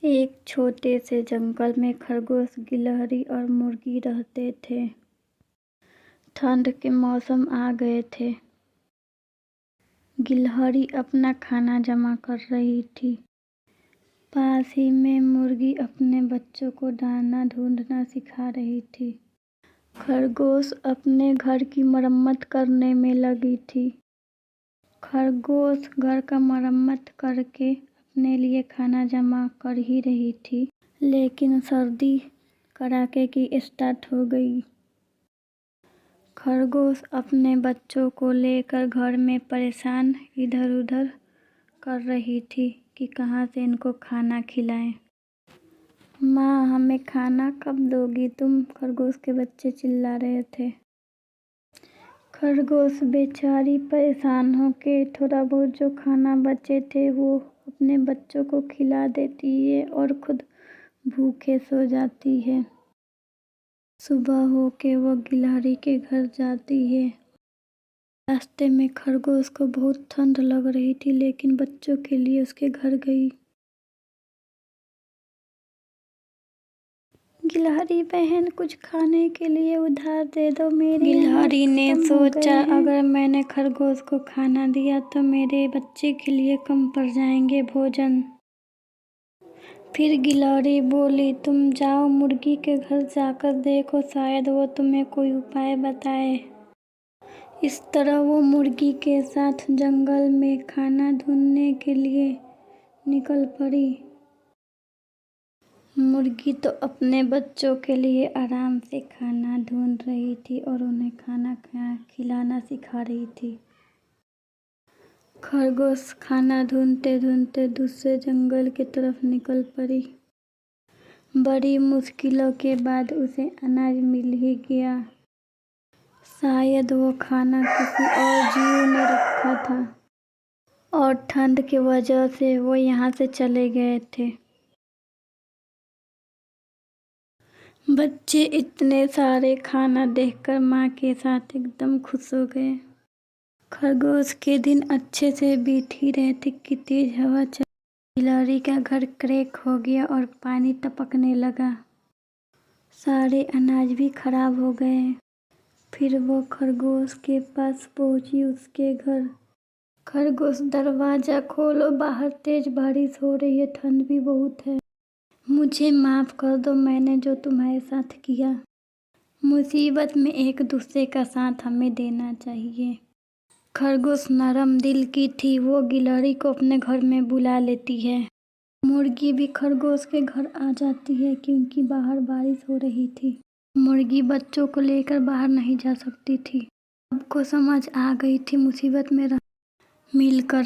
एक छोटे से जंगल में खरगोश, गिलहरी और मुर्गी रहते थे। ठंड के मौसम आ गए थे। गिलहरी अपना खाना जमा कर रही थी। पास ही में मुर्गी अपने बच्चों को दाना ढूंढना सिखा रही थी। खरगोश अपने घर की मरम्मत करने में लगी थी। खरगोश घर का मरम्मत करके अपने लिए खाना जमा कर ही रही थी, लेकिन सर्दी कड़ाके की स्टार्ट हो गई। खरगोश अपने बच्चों को लेकर घर में परेशान इधर उधर कर रही थी कि कहाँ से इनको खाना खिलाएं। माँ, हमें खाना कब दोगी तुम? खरगोश के बच्चे चिल्ला रहे थे। खरगोश बेचारी परेशान होके थोड़ा बहुत जो खाना बचे थे वो अपने बच्चों को खिला देती है और खुद भूखे सो जाती है। सुबह होके वो गिलहरी के घर जाती है। रास्ते में खरगोश को बहुत ठंड लग रही थी, लेकिन बच्चों के लिए उसके घर गई। गिलहरी बहन, कुछ खाने के लिए उधार दे दो, मेरे गिलहरी ने सोचा, अगर मैंने खरगोश को खाना दिया तो मेरे बच्चे के लिए कम पड़ जाएंगे भोजन। फिर गिलहरी बोली, तुम जाओ मुर्गी के घर जाकर देखो, शायद वो तुम्हें कोई उपाय बताए। इस तरह वो मुर्गी के साथ जंगल में खाना ढूंढने के लिए निकल पड़ी। मुर्गी तो अपने बच्चों के लिए आराम से खाना ढूंढ रही थी और उन्हें खाना खिलाना सिखा रही थी। खरगोश खाना ढूंढते ढूंढते दूसरे जंगल की तरफ निकल पड़ी। बड़ी मुश्किलों के बाद उसे अनाज मिल ही गया। शायद वो खाना किसी और जीव ने रखा था और ठंड की वजह से वो यहाँ से चले गए थे। बच्चे इतने सारे खाना देखकर माँ के साथ एकदम खुश हो गए। खरगोश के दिन अच्छे से बीत ही रहे थे कि तेज हवा चली। गिलहरी का घर क्रैक हो गया और पानी टपकने लगा। सारे अनाज भी खराब हो गए। फिर वो खरगोश के पास पहुंची, उसके घर। खरगोश, दरवाजा खोलो, बाहर तेज बारिश हो रही है, ठंड भी बहुत है। मुझे माफ कर दो, मैंने जो तुम्हारे साथ किया। मुसीबत में एक दूसरे का साथ हमें देना चाहिए। खरगोश नरम दिल की थी, वो गिलहरी को अपने घर में बुला लेती है। मुर्गी भी खरगोश के घर आ जाती है क्योंकि बाहर बारिश हो रही थी। मुर्गी बच्चों को लेकर बाहर नहीं जा सकती थी। सबको समझ आ गई थी मुसीबत में मिलकर